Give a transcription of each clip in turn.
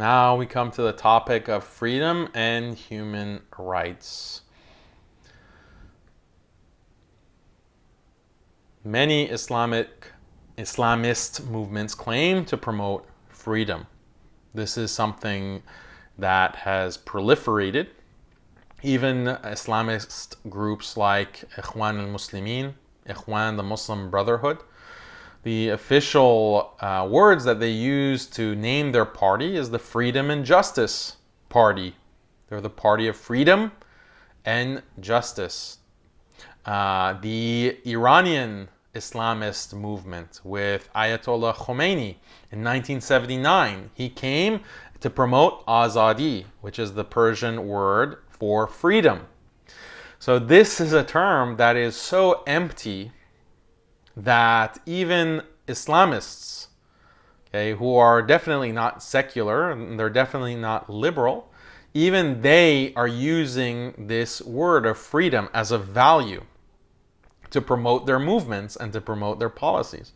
Now we come to the topic of freedom and human rights. Many Islamist movements claim to promote freedom. This is something that has proliferated. Even Islamist groups like Ikhwan al-Muslimin, Ikhwan, the Muslim Brotherhood, the official words that they use to name their party is the Freedom and Justice Party. They're the party of freedom and justice. The Iranian Islamist movement with Ayatollah Khomeini in 1979, he came to promote Azadi, which is the Persian word for freedom. So this is a term that is so empty that even Islamists, okay, who are definitely not secular and they're definitely not liberal, even they are using this word of freedom as a value to promote their movements and to promote their policies.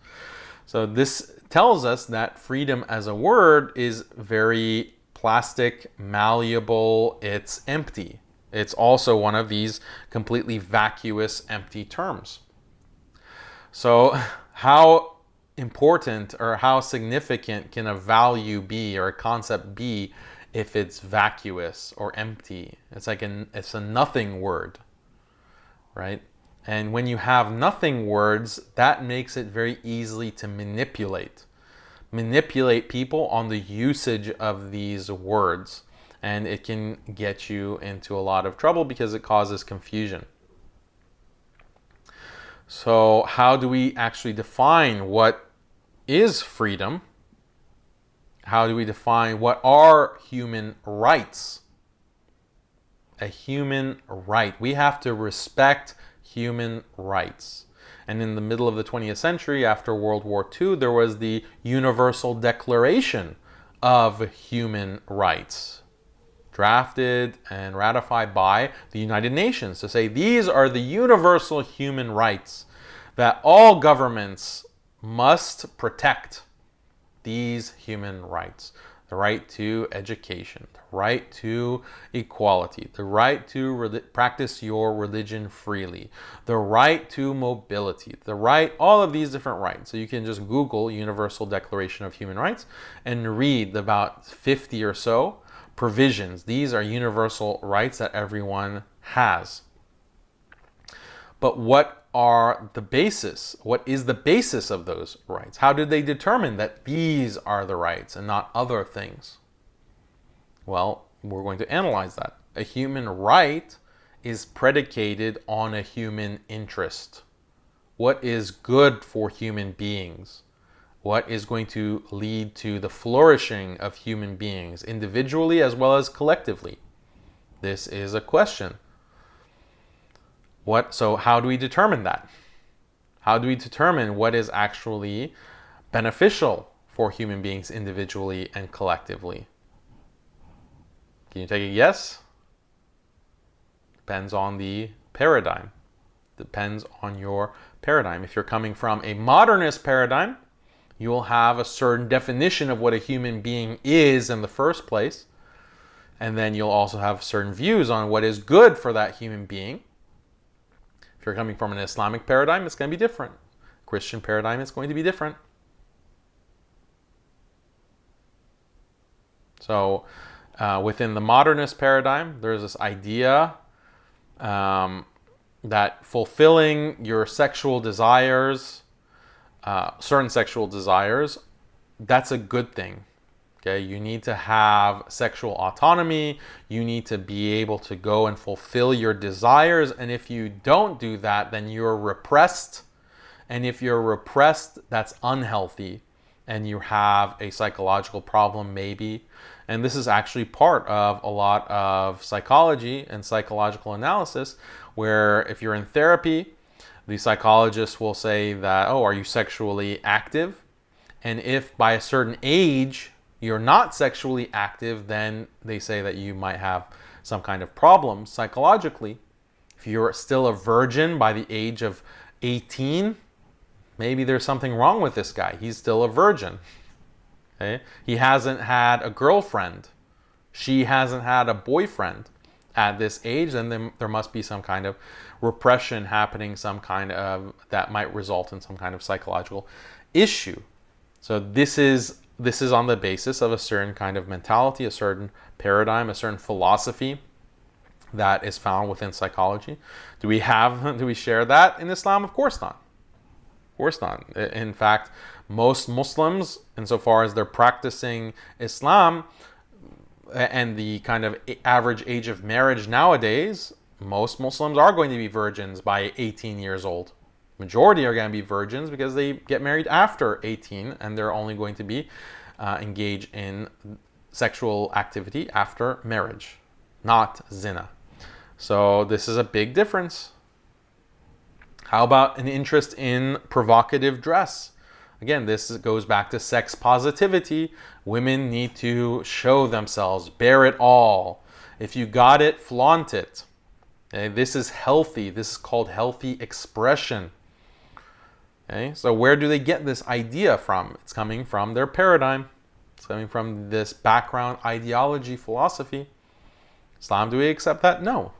So this tells us that freedom as a word is very plastic, malleable, it's empty. It's also one of these completely vacuous, empty terms. So how important or how significant can a value be or a concept be if it's vacuous or empty? It's like it's a nothing word, right? And when you have nothing words, that makes it very easy to manipulate people on the usage of these words. And it can get you into a lot of trouble because it causes confusion. So how do we actually define what is freedom? How do we define what are human rights? A human right. We have to respect human rights. And in the middle of the 20th century, after World War II, there was the Universal Declaration of Human Rights, drafted and ratified by the United Nations to say these are the universal human rights that all governments must protect. These human rights: the right to education, the right to equality, the right to practice your religion freely, the right to mobility, the right, all of these different rights. So you can just Google Universal Declaration of Human Rights and read about 50 or so provisions. These are universal rights that everyone has. But what are the basis? What is the basis of those rights? How did they determine that these are the rights and not other things? Well, we're going to analyze that. A human right is predicated on a human interest. What is good for human beings? What is going to lead to the flourishing of human beings, individually as well as collectively? This is a question. So how do we determine that? How do we determine what is actually beneficial for human beings individually and collectively? Can you take a guess? Depends on the paradigm. Depends on your paradigm. If you're coming from a modernist paradigm, you will have a certain definition of what a human being is in the first place. And then you'll also have certain views on what is good for that human being. If you're coming from an Islamic paradigm, it's going to be different. Christian paradigm, it's going to be different. So within the modernist paradigm, there's this idea that fulfilling your sexual desires, certain sexual desires, that's a good thing. Okay, you need to have sexual autonomy. You need to be able to go and fulfill your desires. And if you don't do that, then you're repressed. And if you're repressed, that's unhealthy. And you have a psychological problem maybe. And this is actually part of a lot of psychology and psychological analysis, where if you're in therapy, the psychologist will say that, oh, are you sexually active? And if by a certain age, you're not sexually active, then they say that you might have some kind of problem psychologically. If you're still a virgin by the age of 18, maybe there's something wrong with this guy. He's still a virgin. Okay? He hasn't had a girlfriend. She hasn't had a boyfriend at this age, then there must be some kind of repression happening, some kind of that might result in some kind of psychological issue. So this is on the basis of a certain kind of mentality, a certain paradigm, a certain philosophy that is found within psychology. Do we share that in Islam? Of course not. Of course not. In fact, most Muslims, insofar as they're practicing Islam, and the kind of average age of marriage nowadays, most Muslims are going to be virgins by 18 years old. Majority are going to be virgins because they get married after 18 and they're only going to be engaged in sexual activity after marriage, not zina. So this is a big difference. How about an interest in provocative dress? Again, this goes back to sex positivity. Women need to show themselves, bear it all. If you got it, flaunt it. Okay? This is healthy. This is called healthy expression. Okay? So where do they get this idea from? It's coming from their paradigm. It's coming from this background ideology, philosophy. Islam, do we accept that? No.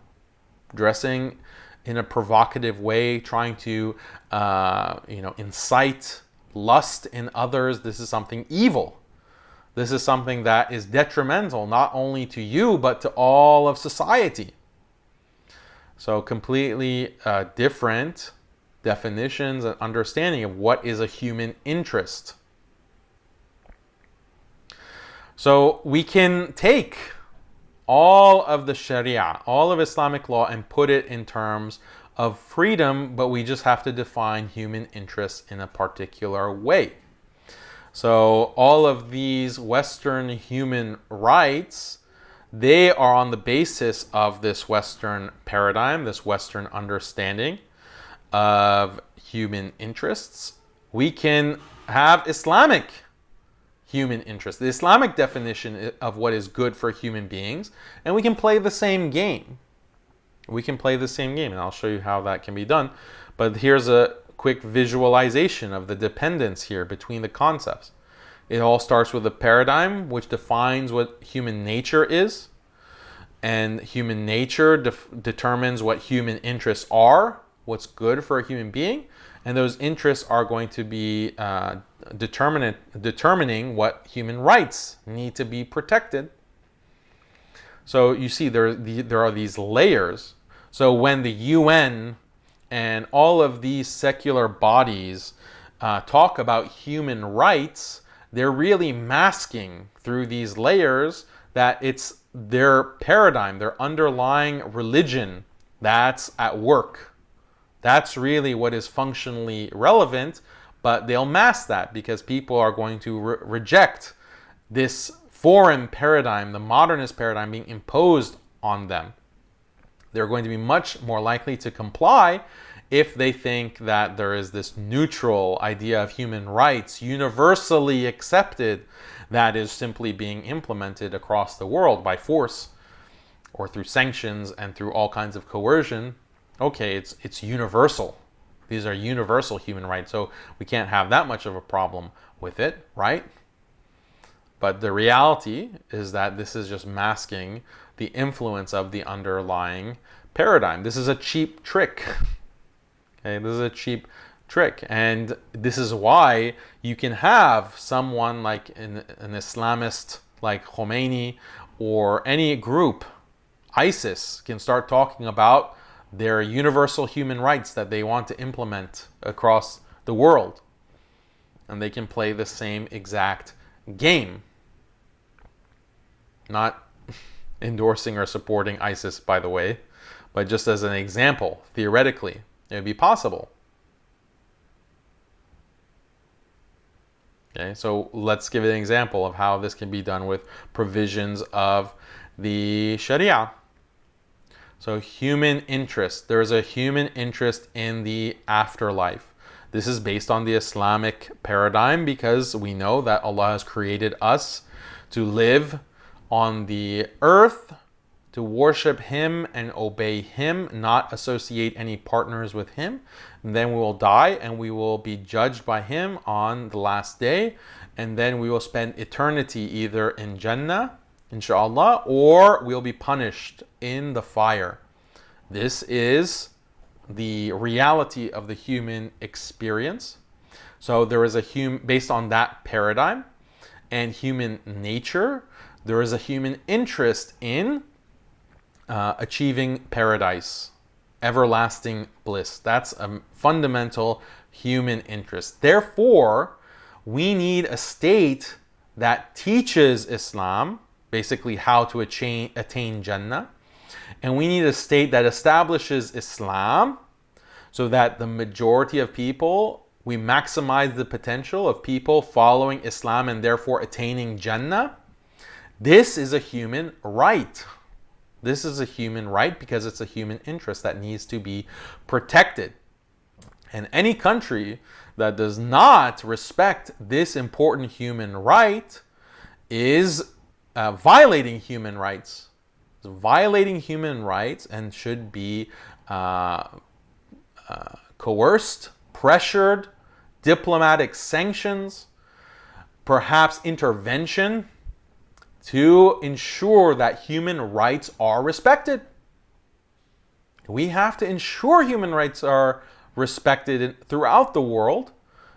Dressing in a provocative way, trying to incite lust in others, this is something evil. This is something that is detrimental not only to you but to all of society. So completely different definitions and understanding of what is a human interest. So we can take all of the Sharia, all of Islamic law, and put it in terms of freedom, but we just have to define human interests in a particular way. So all of these Western human rights, they are on the basis of this Western paradigm, this Western understanding of human interests. We can have Islamic human interests, the Islamic definition of what is good for human beings, and we can play the same game. We can play the same game, and I'll show you how that can be done. But here's a quick visualization of the dependence here between the concepts. It all starts with a paradigm which defines what human nature is, and human nature determines what human interests are, what's good for a human being, and those interests are going to be determining what human rights need to be protected. So you see there are these layers. So when the UN and all of these secular bodies talk about human rights, they're really masking through these layers that it's their paradigm, their underlying religion that's at work. That's really what is functionally relevant, but they'll mask that because people are going to reject this foreign paradigm, the modernist paradigm being imposed on them. They're going to be much more likely to comply if they think that there is this neutral idea of human rights, universally accepted, that is simply being implemented across the world by force or through sanctions and through all kinds of coercion. Okay, it's universal. These are universal human rights, so we can't have that much of a problem with it, right? But the reality is that this is just masking the influence of the underlying paradigm. This is a cheap trick. Okay, this is a cheap trick. And this is why you can have someone like an Islamist like Khomeini or any group, ISIS, can start talking about their universal human rights that they want to implement across the world. And they can play the same exact game. Not endorsing or supporting ISIS, by the way, but just as an example, theoretically, it would be possible. Okay, so let's give an example of how this can be done with provisions of the Sharia. So human interest. There is a human interest in the afterlife. This is based on the Islamic paradigm because we know that Allah has created us to live on the earth, to worship Him and obey Him, not associate any partners with Him. And then we will die and we will be judged by Him on the last day. and then we will spend eternity either in Jannah, inshallah, or we'll be punished in the fire. This is the reality of the human experience. So there is based on that paradigm and human nature, there is a human interest in achieving paradise, everlasting bliss. That's a fundamental human interest. Therefore, we need a state that teaches Islam, basically how to attain Jannah. And we need a state that establishes Islam so that the majority of people, we maximize the potential of people following Islam and therefore attaining Jannah. This is a human right. This is a human right because it's a human interest that needs to be protected. And any country that does not respect this important human right is violating human rights. It's violating human rights and should be coerced, pressured, diplomatic sanctions, perhaps intervention to ensure that human rights are respected. We have to ensure human rights are respected throughout the world,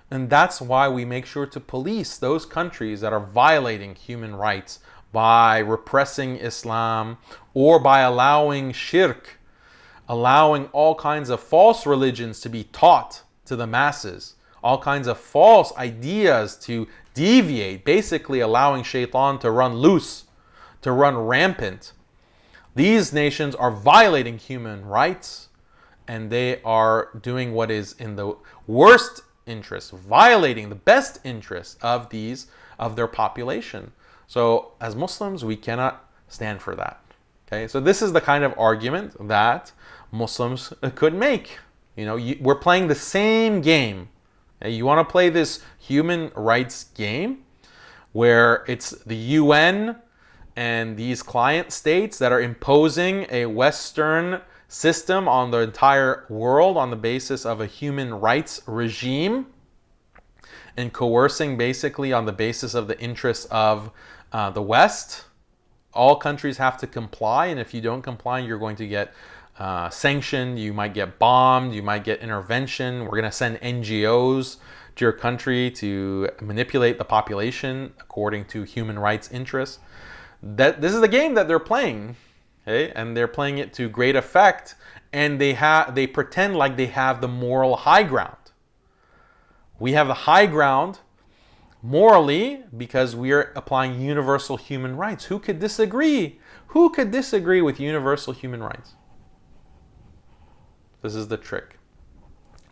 and that's why we make sure to police those countries that are violating human rights by repressing Islam or by allowing shirk, allowing all kinds of false religions to be taught to the masses, all kinds of false ideas to deviate, basically allowing shaitan to run loose, to run rampant. These nations are violating human rights, and they are doing what is in the worst interest, violating the best interest of their population. So as Muslims, we cannot stand for that. Okay, so this is the kind of argument that Muslims could make. We're playing the same game. Okay? You want to play this human rights game where it's the UN and these client states that are imposing a Western system on the entire world on the basis of a human rights regime and coercing basically on the basis of the interests of the West. All countries have to comply, and if you don't comply, you're going to get sanctioned, you might get bombed, you might get intervention. We're going to send NGOs to your country to manipulate the population according to human rights interests. This is the game that they're playing, okay? And they're playing it to great effect, and they pretend like they have the moral high ground. We have the high ground morally because we are applying universal human rights. Who could disagree? Who could disagree with universal human rights? This is the trick.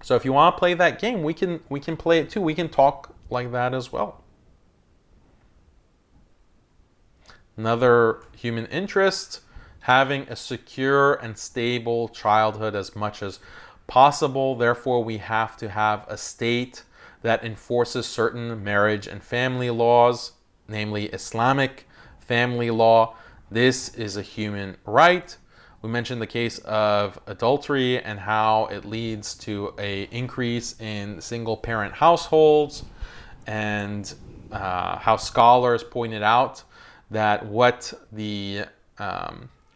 So if you want to play that game, we can play it too. We can talk like that as well. Another human interest, having a secure and stable childhood as much as possible. Therefore, we have to have a state that enforces certain marriage and family laws, namely Islamic family law. This is a human right. We mentioned the case of adultery and how it leads to an increase in single-parent households, and how scholars pointed out that what the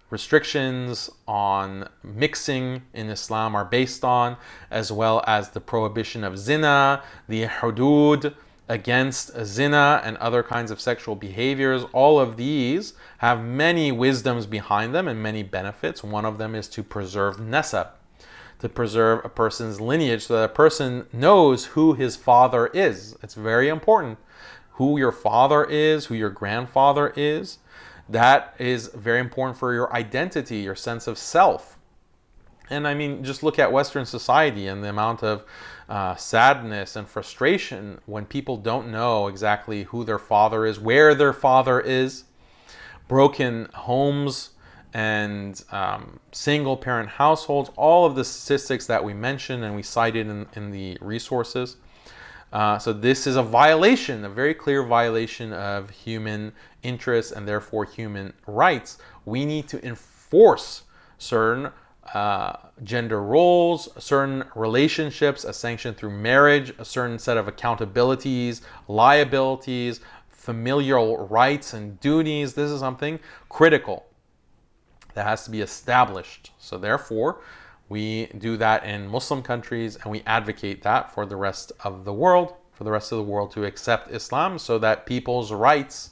restrictions on mixing in Islam are based on, as well as the prohibition of zina, the hudud against zina and other kinds of sexual behaviors. All of these have many wisdoms behind them and many benefits. One of them is to preserve nasab, to preserve a person's lineage so that a person knows who his father is. It's very important. Who your father is, who your grandfather is. That is very important for your identity, your sense of self. And I mean, just look at Western society and the amount of sadness and frustration when people don't know exactly who their father is, where their father is, broken homes and single-parent households, all of the statistics that we mentioned and we cited in the resources. So this is a violation, a very clear violation of human interests and therefore human rights. We need to enforce certain gender roles, certain relationships as sanctioned through marriage, a certain set of accountabilities, liabilities, familial rights and duties. This is something critical that has to be established. So therefore, we do that in Muslim countries, and we advocate that for the rest of the world, to accept Islam so that people's rights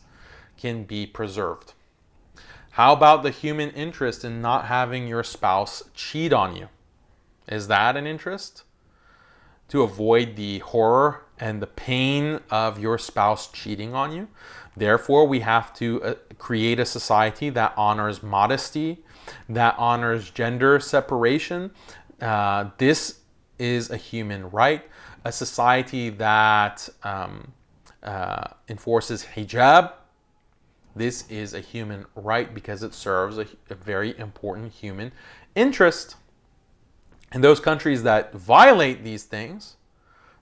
can be preserved. How about the human interest in not having your spouse cheat on you? Is that an interest? To avoid the horror and the pain of your spouse cheating on you. Therefore, we have to create a society that honors modesty, that honors gender separation. This is a human right. A society that enforces hijab. This is a human right because it serves a very important human interest. And those countries that violate these things,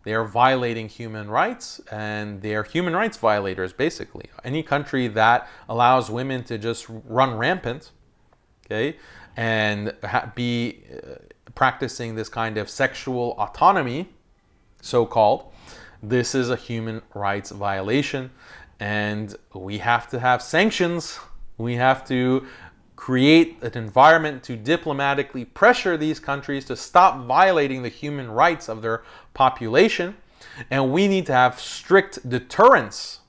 they are violating human rights, and they are human rights violators, basically. Any country that allows women to just run rampant, okay, and be practicing this kind of sexual autonomy, so-called, this is a human rights violation, and we have to have sanctions. We have to create an environment to diplomatically pressure these countries to stop violating the human rights of their population. And we need to have strict deterrence,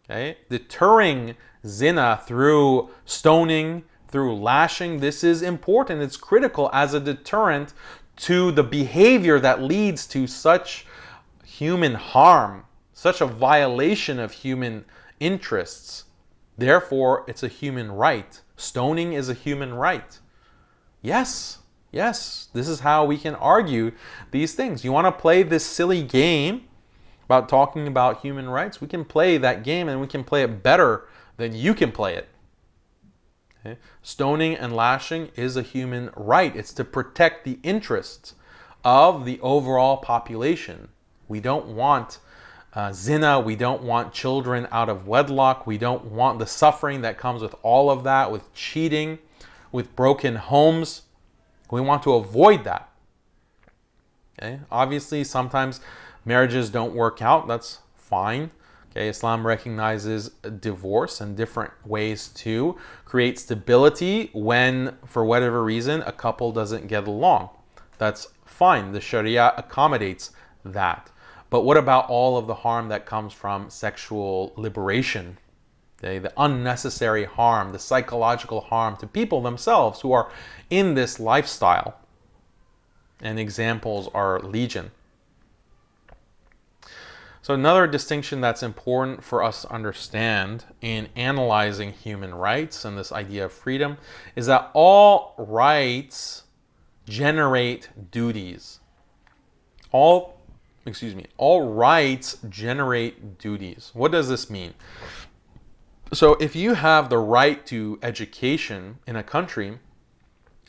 okay? Deterring zina through stoning, through lashing. This is important. It's critical as a deterrent to the behavior that leads to such human harm, such a violation of human interests. Therefore, it's a human right. Stoning is a human right. Yes, this is how we can argue these things. You want to play this silly game about talking about human rights? We can play that game, and we can play it better than you can play it. Okay? Stoning and lashing is a human right. It's to protect the interests of the overall population. We don't want zina, we don't want children out of wedlock, we don't want the suffering that comes with all of that, with cheating, with broken homes. We want to avoid that. Okay? Obviously, sometimes marriages don't work out. That's fine. Okay? Islam recognizes divorce and different ways to create stability when, for whatever reason, a couple doesn't get along. That's fine. The Sharia accommodates that. But what about all of the harm that comes from sexual liberation? Okay? The unnecessary harm, the psychological harm to people themselves who are in this lifestyle. And examples are legion. So another distinction that's important for us to understand in analyzing human rights and this idea of freedom is that all rights generate duties. All rights generate duties. What does this mean? So if you have the right to education in a country,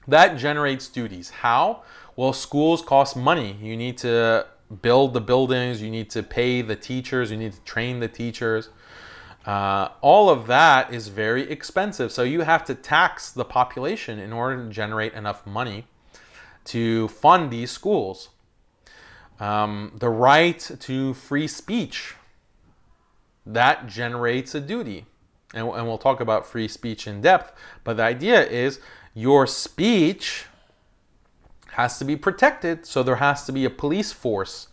that generates duties. How? Well, schools cost money. You need to build the buildings, you need to pay the teachers, you need to train the teachers. All of that is very expensive. So you have to tax the population in order to generate enough money to fund these schools. The right to free speech, that generates a duty. And we'll talk about free speech in depth. But the idea is your speech has to be protected. So there has to be a police force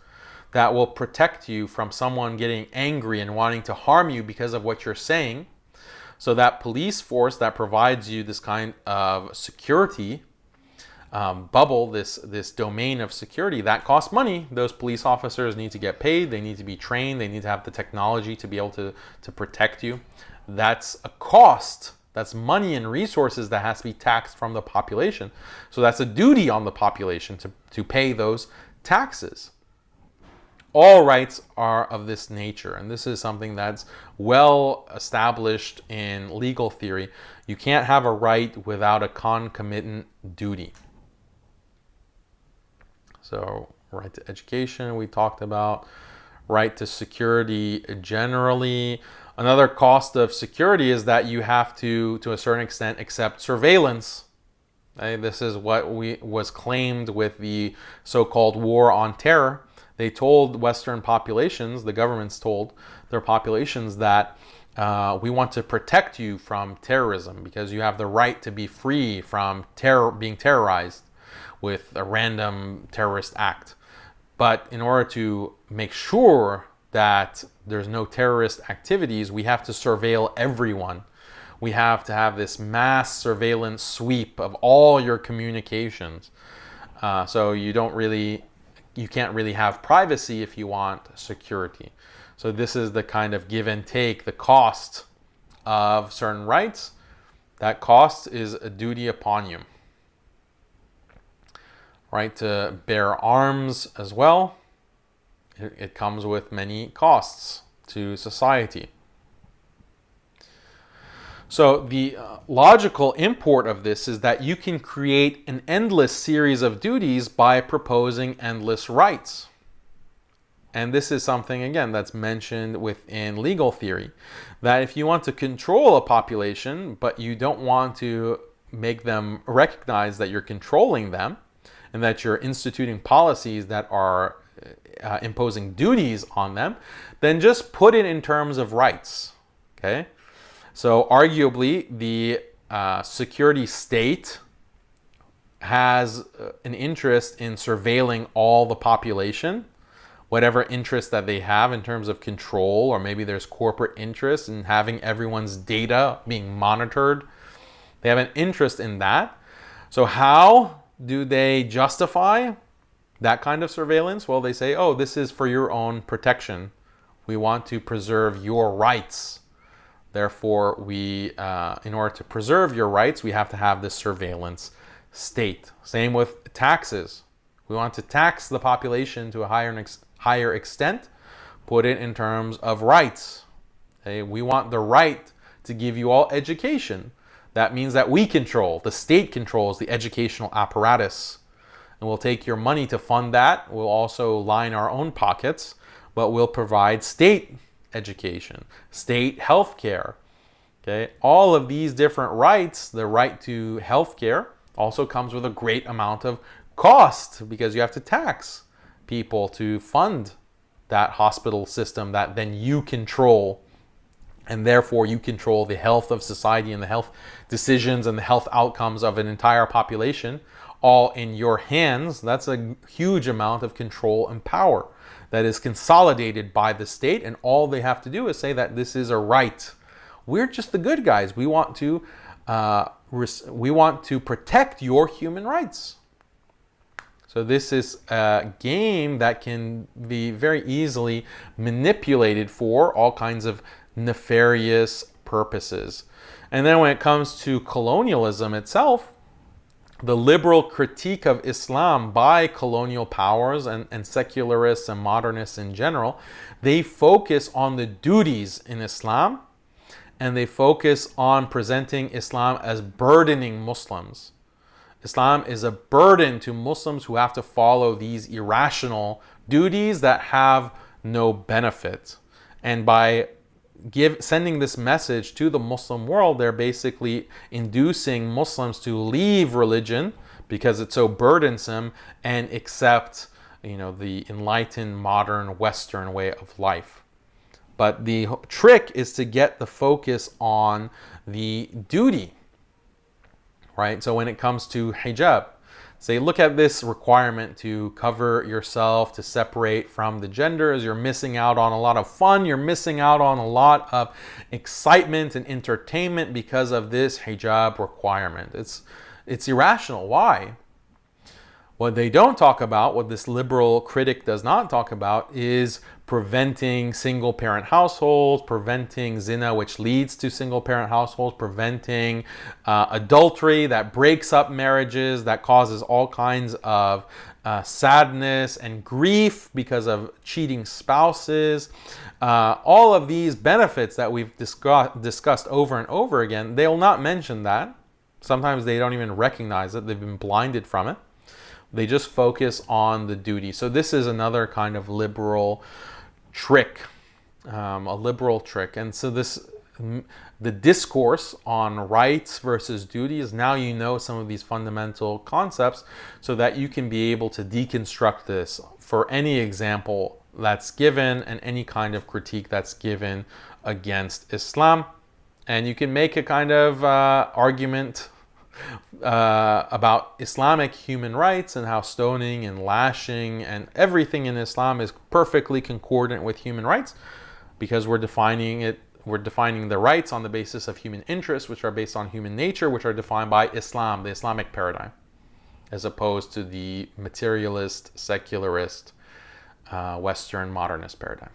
that will protect you from someone getting angry and wanting to harm you because of what you're saying. So that police force that provides you this kind of security bubble, this domain of security, that costs money. Those police officers need to get paid. They need to be trained. They need to have the technology to be able to protect you. That's a cost. That's money and resources that has to be taxed from the population. So that's a duty on the population to pay those taxes. All rights are of this nature, and this is something that's well established in legal theory. You can't have a right without a concomitant duty. So, right to education, we talked about. Right to security generally. Another cost of security is that you have to a certain extent, accept surveillance. Okay? This is what was claimed with the so-called war on terror. They told Western populations, the governments told their populations that we want to protect you from terrorism because you have the right to be free from being terrorized with a random terrorist act. But in order to make sure that there's no terrorist activities, we have to surveil everyone. We have to have this mass surveillance sweep of all your communications. So you can't really have privacy if you want security. So this is the kind of give and take, the cost of certain rights. That cost is a duty upon you. Right, to bear arms as well. It comes with many costs to society. So the logical import of this is that you can create an endless series of duties by proposing endless rights. And this is something, again, that's mentioned within legal theory, that if you want to control a population, but you don't want to make them recognize that you're controlling them, and that you're instituting policies that are imposing duties on them, then just put it in terms of rights. Okay? So arguably, the security state has an interest in surveilling all the population, whatever interest that they have in terms of control, or maybe there's corporate interest in having everyone's data being monitored. They have an interest in that. So how do they justify that kind of surveillance? Well, they say, oh, this is for your own protection. We want to preserve your rights. Therefore, in order to preserve your rights, we have to have this surveillance state. Same with taxes. We want to tax the population to a higher extent, put it in terms of rights. Okay? We want the right to give you all education. That means that the state controls the educational apparatus. And we'll take your money to fund that. We'll also line our own pockets, but we'll provide state education, state health care. Okay? All of these different rights, the right to health care, also comes with a great amount of cost because you have to tax people to fund that hospital system that then you control. And therefore, you control the health of society and the health decisions and the health outcomes of an entire population, all in your hands. That's a huge amount of control and power that is consolidated by the state. And all they have to do is say that this is a right. We're just the good guys. We want to protect your human rights. So this is a game that can be very easily manipulated for all kinds of nefarious purposes. And then when it comes to colonialism itself, the liberal critique of Islam by colonial powers and secularists and modernists in general, they focus on the duties in Islam, and they focus on presenting Islam as burdening Muslims. Islam is a burden to Muslims who have to follow these irrational duties that have no benefit. And by sending this message to the Muslim world, they're basically inducing Muslims to leave religion because it's so burdensome and accept, the enlightened, modern, Western way of life. But the trick is to get the focus on the duty, right? So when it comes to hijab, say, look at this requirement to cover yourself, to separate from the genders. You're missing out on a lot of fun. You're missing out on a lot of excitement and entertainment because of this hijab requirement. It's irrational. Why? What they don't talk about, what this liberal critic does not talk about, is preventing single-parent households, preventing zina, which leads to single-parent households, preventing adultery that breaks up marriages, that causes all kinds of sadness and grief because of cheating spouses. All of these benefits that we've discussed over and over again, they will not mention that. Sometimes they don't even recognize it. They've been blinded from it. They just focus on the duty. So this is another kind of liberal trick, a liberal trick. And so this the discourse on rights versus duties, now you know some of these fundamental concepts so that you can be able to deconstruct this for any example that's given and any kind of critique that's given against Islam. And you can make a kind of argument about Islamic human rights and how stoning and lashing and everything in Islam is perfectly concordant with human rights, because we're defining the rights on the basis of human interests, which are based on human nature, which are defined by Islam, the Islamic paradigm, as opposed to the materialist, secularist, Western modernist paradigm.